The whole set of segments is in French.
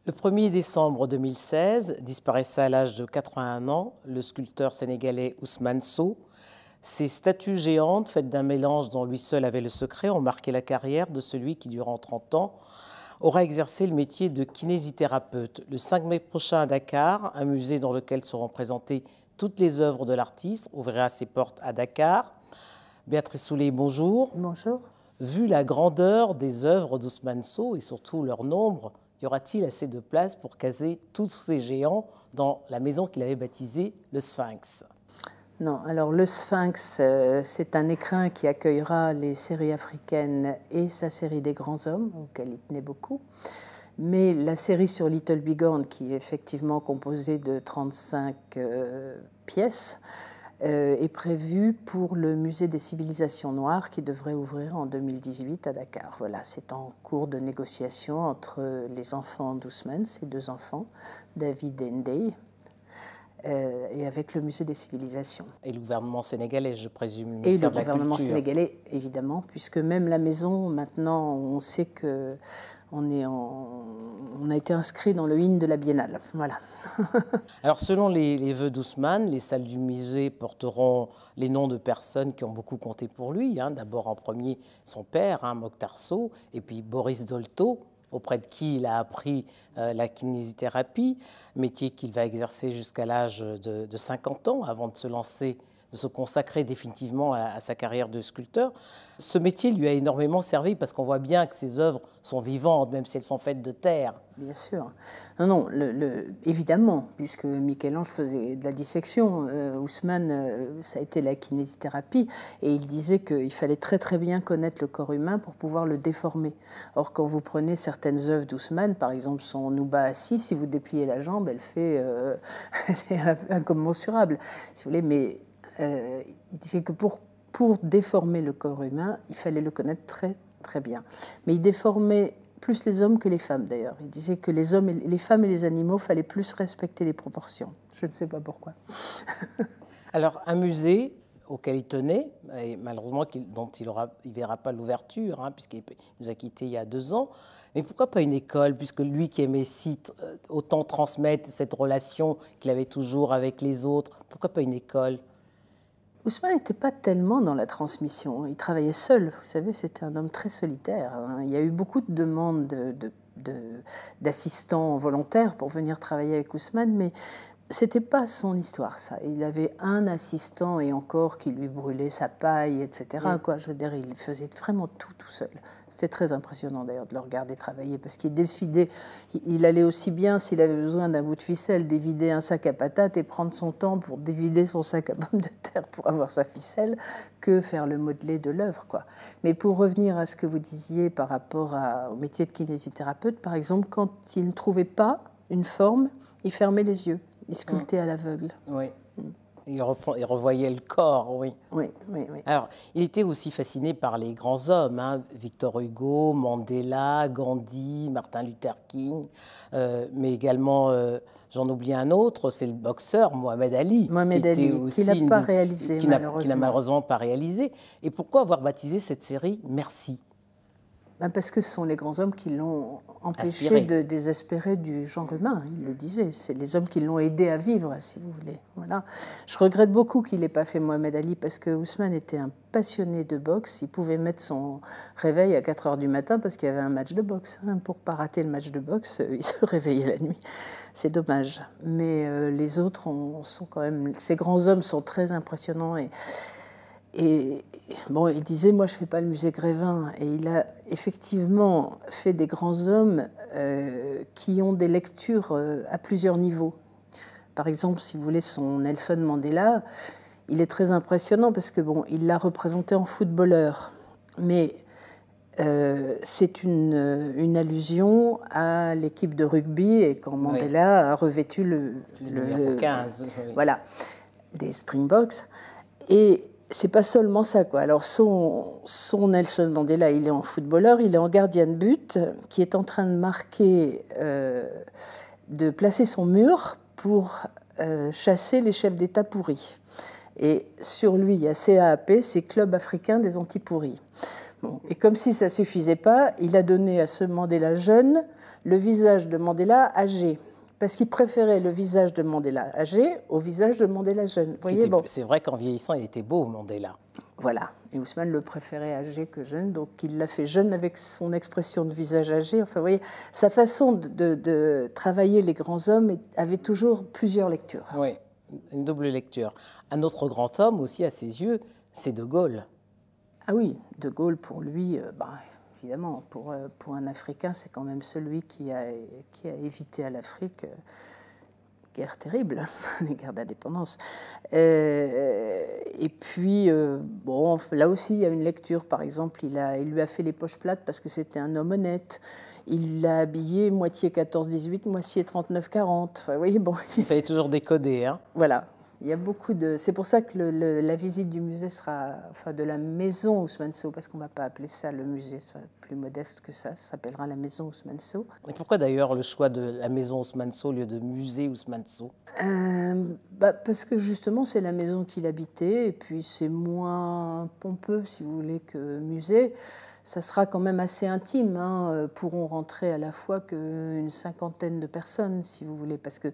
Le 1er décembre 2016, disparaissait à l'âge de 81 ans le sculpteur sénégalais Ousmane Sow. Ces statues géantes, faites d'un mélange dont lui seul avait le secret, ont marqué la carrière de celui qui, durant 30 ans, aura exercé le métier de kinésithérapeute. Le 5 mai prochain à Dakar, un musée dans lequel seront présentées toutes les œuvres de l'artiste ouvrira ses portes à Dakar. Béatrice Soulet, bonjour. Bonjour. Vu la grandeur des œuvres d'Ousmane Sow et surtout leur nombre, y aura-t-il assez de place pour caser tous ces géants dans la maison qu'il avait baptisée le Sphinx? Non, alors le Sphinx, c'est un écrin qui accueillera les séries africaines et sa série des grands hommes, auquel il tenait beaucoup. Mais la série sur Little Big-Horn, qui est effectivement composée de 35 pièces, est prévue pour le musée des civilisations noires qui devrait ouvrir en 2018 à Dakar. Voilà, c'est en cours de négociation entre les enfants d'Ousmane, ses deux enfants, David et Ndeye, et avec le musée des civilisations. Et le gouvernement sénégalais, je présume, le et ministère le de la gouvernement Culture. sénégalais, évidemment, puisque même la maison, maintenant, on sait que on a été inscrit dans le hymne de la Biennale. Voilà. Alors, selon les vœux d'Ousmane, les salles du musée porteront les noms de personnes qui ont beaucoup compté pour lui. D'abord, en premier, son père, Mokhtar Sow, et puis Boris Dolto, auprès de qui il a appris la kinésithérapie, métier qu'il va exercer jusqu'à l'âge de 50 ans avant de se consacrer définitivement à sa carrière de sculpteur. Ce métier lui a énormément servi parce qu'on voit bien que ses œuvres sont vivantes, même si elles sont faites de terre. Bien sûr. Non, évidemment, puisque Michel-Ange faisait de la dissection, Ousmane, ça a été la kinésithérapie, et il disait qu'il fallait très très bien connaître le corps humain pour pouvoir le déformer. Or, quand vous prenez certaines œuvres d'Ousmane, par exemple son Nouba assis, si vous dépliez la jambe, elle est incommensurable, si vous voulez, mais il disait que pour déformer le corps humain, il fallait le connaître très très bien. Mais il déformait plus les hommes que les femmes, d'ailleurs. Il disait que les femmes et les animaux, il fallait plus respecter les proportions. Je ne sais pas pourquoi. Alors, un musée auquel il tenait, et malheureusement dont il ne verra pas l'ouverture, puisqu'il nous a quittés il y a 2 ans, mais pourquoi pas une école, puisque lui qui aimait autant transmettre cette relation qu'il avait toujours avec les autres, pourquoi pas une école? Ousmane n'était pas tellement dans la transmission. Il travaillait seul. Vous savez, c'était un homme très solitaire. Il y a eu beaucoup de demandes d'assistants volontaires pour venir travailler avec Ousmane, mais c'était pas son histoire, ça. Il avait un assistant et encore qui lui brûlait sa paille, etc. Oui. Je veux dire, il faisait vraiment tout seul. C'était très impressionnant d'ailleurs de le regarder travailler parce qu'il décidait, il allait aussi bien s'il avait besoin d'un bout de ficelle, dévider un sac à patates et prendre son temps pour dévider son sac à pommes de terre pour avoir sa ficelle que faire le modelé de l'œuvre, quoi. Mais pour revenir à ce que vous disiez par rapport au métier de kinésithérapeute, par exemple, quand il ne trouvait pas une forme, il fermait les yeux. Il sculptait à l'aveugle. Oui. Il revoyait le corps, oui. Oui. Alors, il était aussi fasciné par les grands hommes, Victor Hugo, Mandela, Gandhi, Martin Luther King, mais également, j'en oublie un autre, c'est le boxeur Mohamed Ali. Mohamed Ali, qui n'a pas réalisé, malheureusement. Qui n'a malheureusement pas réalisé. Et pourquoi avoir baptisé cette série Merci ? Parce que ce sont les grands hommes qui l'ont empêché de désespérer du genre humain, il le disait. C'est les hommes qui l'ont aidé à vivre, si vous voulez. Voilà. Je regrette beaucoup qu'il n'ait pas fait Mohamed Ali, parce que Ousmane était un passionné de boxe. Il pouvait mettre son réveil à 4 h du matin parce qu'il y avait un match de boxe. Pour ne pas rater le match de boxe, il se réveillait la nuit. C'est dommage. Mais les autres sont quand même... Ces grands hommes sont très impressionnants et bon, il disait, moi je ne fais pas le musée Grévin. Et il a effectivement fait des grands hommes qui ont des lectures à plusieurs niveaux. Par exemple, si vous voulez, son Nelson Mandela, il est très impressionnant parce que bon, il l'a représenté en footballeur. Mais c'est une allusion à l'équipe de rugby et quand Mandela a revêtu le numéro 15. Voilà, des Springboks. Et c'est pas seulement ça, quoi. Alors, son Nelson Mandela, il est en footballeur, il est en gardien de but, qui est en train de marquer, de placer son mur pour chasser les chefs d'État pourris. Et sur lui, il y a CAAP, c'est Club africain des antipourris. Bon, et comme si ça ne suffisait pas, il a donné à ce Mandela jeune le visage de Mandela âgé. Parce qu'il préférait le visage de Mandela âgé au visage de Mandela jeune. Bon. C'est vrai qu'en vieillissant, il était beau, Mandela. Voilà. Et Ousmane le préférait âgé que jeune, donc il l'a fait jeune avec son expression de visage âgé. Enfin, vous voyez, sa façon de travailler les grands hommes avait toujours plusieurs lectures. Oui, une double lecture. Un autre grand homme aussi, à ses yeux, c'est De Gaulle. Ah oui, De Gaulle, pour lui, évidemment, pour un Africain, c'est quand même celui qui a évité à l'Afrique guerre terrible, les guerres d'indépendance. Et puis, bon, là aussi, il y a une lecture. Par exemple, il lui a fait les poches plates parce que c'était un homme honnête. Il l'a habillé moitié 14-18, moitié 39-40. Enfin, oui, bon. Il fallait toujours décoder, hein. Voilà. Il y a beaucoup de. C'est pour ça que la visite du musée sera, enfin, de la maison Ousmane Sow, parce qu'on ne va pas appeler ça le musée, c'est plus modeste que ça s'appellera la maison Ousmane Sow. Et pourquoi d'ailleurs le choix de la maison Ousmane Sow au lieu de musée Ousmane Sow? Parce que justement, c'est la maison qu'il habitait, et puis c'est moins pompeux, si vous voulez, que musée. Ça sera quand même assez intime, hein. Pourront rentrer à la fois qu'une cinquantaine de personnes, si vous voulez, parce qu'elle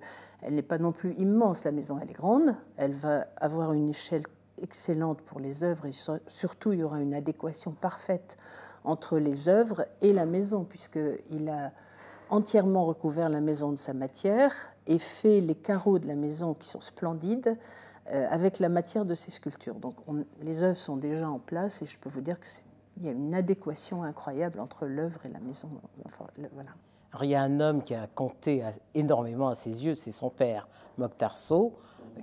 n'est pas non plus immense, la maison, elle est grande, elle va avoir une échelle excellente pour les œuvres, et surtout, il y aura une adéquation parfaite entre les œuvres et la maison, puisqu'il a entièrement recouvert la maison de sa matière et fait les carreaux de la maison, qui sont splendides, avec la matière de ses sculptures. Donc les œuvres sont déjà en place, et je peux vous dire que il y a une adéquation incroyable entre l'œuvre et la maison. Enfin, voilà. Alors, il y a un homme qui a compté énormément à ses yeux, c'est son père, Mokhtar Sow,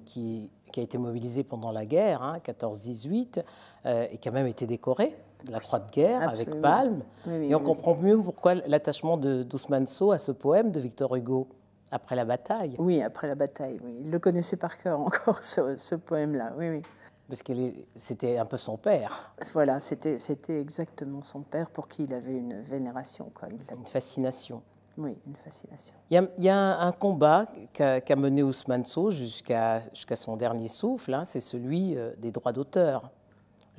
qui a été mobilisé pendant la guerre, hein, 14-18, et qui a même été décoré de la Croix de guerre. Absolument. Avec palme. Oui, et on comprend mieux pourquoi l'attachement d'Ousmane Sow à ce poème de Victor Hugo, Après la bataille. Oui, Après la bataille. Oui. Il le connaissait par cœur encore, ce poème-là. Oui, oui. Parce que c'était un peu son père. Voilà, c'était exactement son père, pour qui il avait une vénération, quoi. Une fascination. Oui, une fascination. Il y a un combat qu'a mené Ousmane Sow jusqu'à son dernier souffle, hein, c'est celui des droits d'auteur,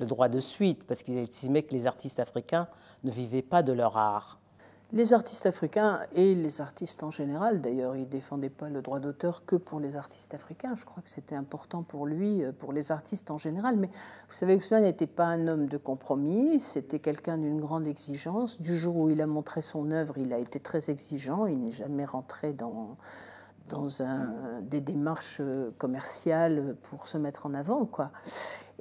le droit de suite, parce qu'il estimait que les artistes africains ne vivaient pas de leur art. Les artistes africains et les artistes en général, d'ailleurs, il ne défendait pas le droit d'auteur que pour les artistes africains. Je crois que c'était important pour lui, pour les artistes en général. Mais vous savez, Ousmane n'était pas un homme de compromis, c'était quelqu'un d'une grande exigence. Du jour où il a montré son œuvre, il a été très exigeant, il n'est jamais rentré dans des démarches commerciales pour se mettre en avant, quoi.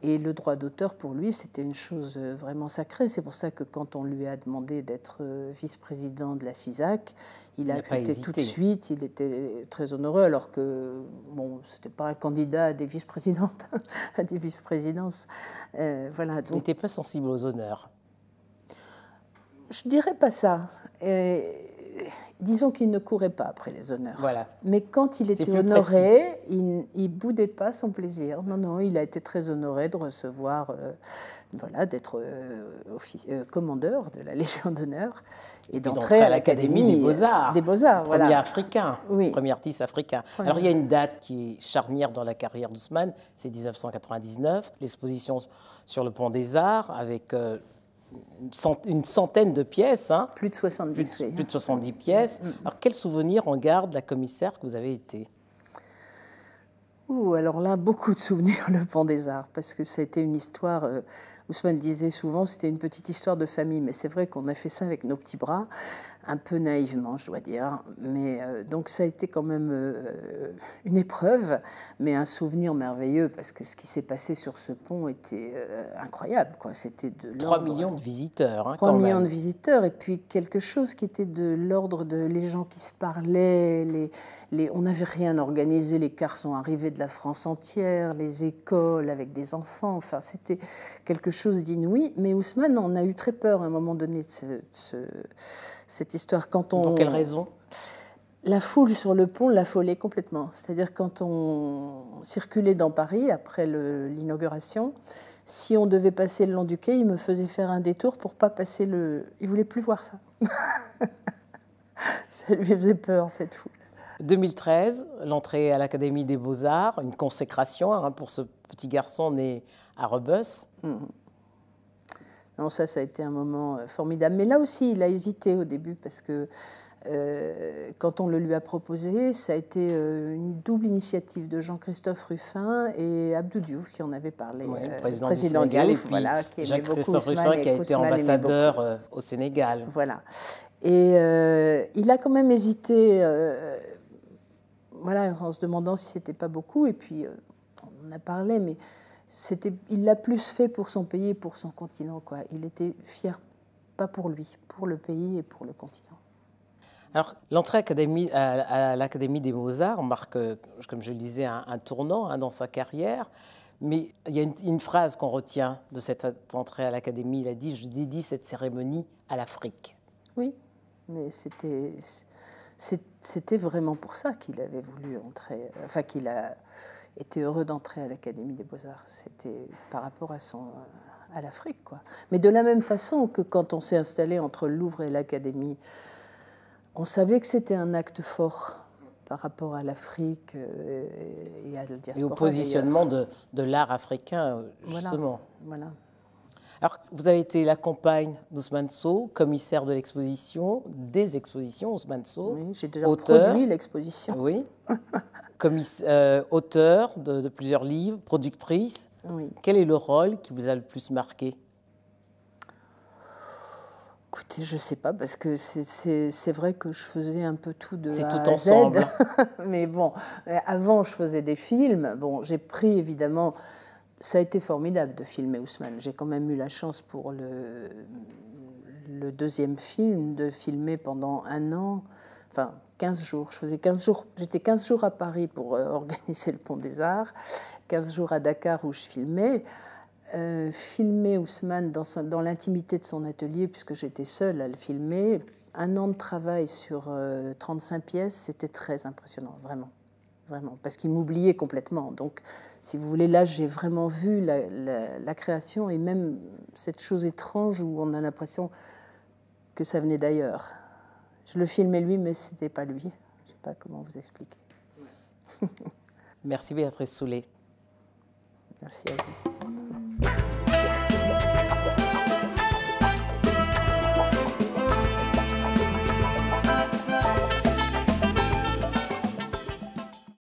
Et le droit d'auteur, pour lui, c'était une chose vraiment sacrée. C'est pour ça que quand on lui a demandé d'être vice-président de la CISAC, il a accepté tout de suite. Il était très honoreux, alors que bon, c'était pas un candidat à des vice-présidentes, à des vice-présidences. Voilà. Donc, il n'était pas sensible aux honneurs. Je dirais pas ça. Disons qu'il ne courait pas après les honneurs. Voilà. Mais quand il était honoré, il ne boudait pas son plaisir. Non, non, il a été très honoré de recevoir, voilà, d'être commandeur de la Légion d'honneur et d'entrer à l'Académie des Beaux-Arts. Des Beaux-Arts, voilà. Premier africain, oui. Premier artiste africain. Voilà. Alors il y a une date qui est charnière dans la carrière d'Ousmane, c'est 1999, l'exposition sur le Pont des Arts avec une centaine de pièces. Hein, plus de 70. Plus de 70 pièces. Alors, quel souvenir en garde la commissaire que vous avez été? Alors là, beaucoup de souvenirs, le Pont des Arts, parce que ça a été une histoire, Ousmane disait souvent, c'était une petite histoire de famille, mais c'est vrai qu'on a fait ça avec nos petits bras, un peu naïvement, je dois dire. Mais donc ça a été quand même une épreuve, mais un souvenir merveilleux, parce que ce qui s'est passé sur ce pont était incroyable, quoi. C'était de 3 millions de visiteurs. Hein, 3 millions de visiteurs, et puis quelque chose qui était de l'ordre de les gens qui se parlaient, on n'avait rien organisé, les cars sont arrivés de la France entière, les écoles avec des enfants, enfin c'était quelque chose d'inouï. Mais Ousmane en a eu très peur à un moment donné de cette histoire. Pour quelle raison? La foule sur le pont l'affolait complètement. C'est-à-dire quand on circulait dans Paris après l'inauguration, si on devait passer le long du quai, il me faisait faire un détour pour pas passer le... Il voulait plus voir ça. Ça lui faisait peur, cette foule. 2013, l'entrée à l'Académie des Beaux-Arts, une consécration, hein, pour ce petit garçon né à Rebus. Non, ça a été un moment formidable. Mais là aussi, il a hésité au début parce que quand on le lui a proposé, ça a été une double initiative de Jean-Christophe Ruffin et Abdou Diouf qui en avait parlé. Oui, le président du Sénégal, Diouf, et puis voilà, qui Jacques-Christophe Ruffin qui a été ambassadeur au Sénégal. Voilà. Et il a quand même hésité, voilà, en se demandant si c'était pas beaucoup. Et puis, on en a parlé, mais il l'a plus fait pour son pays et pour son continent, quoi. Il était fier, pas pour lui, pour le pays et pour le continent. Alors, l'entrée à l'Académie des Beaux-Arts marque, comme je le disais, un tournant dans sa carrière. Mais il y a une phrase qu'on retient de cette entrée à l'Académie. Il a dit « Je dédie cette cérémonie à l'Afrique ». Oui, mais c'était vraiment pour ça qu'il avait voulu entrer, enfin qu'il a été heureux d'entrer à l'Académie des Beaux-Arts. C'était par rapport à l'Afrique, quoi. Mais de la même façon que quand on s'est installé entre le Louvre et l'Académie, on savait que c'était un acte fort par rapport à l'Afrique et à la diaspora. Et au positionnement de l'art africain, justement. Voilà. Alors, vous avez été la compagne d'Ousmane Sow, commissaire de l'exposition, des expositions, Ousmane Sow. Oui, j'ai déjà produit l'exposition. Oui. Auteur de plusieurs livres, productrice. Oui. Quel est le rôle qui vous a le plus marqué? Écoutez, je ne sais pas, parce que c'est vrai que je faisais un peu tout de A à Z. C'est tout ensemble. Mais bon, avant, je faisais des films. Bon, j'ai pris, évidemment... Ça a été formidable de filmer Ousmane. J'ai quand même eu la chance pour le deuxième film de filmer pendant 1 an, enfin 15 jours. J'étais 15 jours à Paris pour organiser le Pont des Arts, 15 jours à Dakar où je filmais. Filmer Ousmane dans l'intimité de son atelier, puisque j'étais seule à le filmer. 1 an de travail sur 35 pièces, c'était très impressionnant, vraiment. Vraiment, parce qu'il m'oubliait complètement. Donc, si vous voulez, là, j'ai vraiment vu la création et même cette chose étrange où on a l'impression que ça venait d'ailleurs. Je le filmais lui, mais ce n'était pas lui. Je ne sais pas comment vous expliquer. Merci Béatrice Soulet. Merci à vous.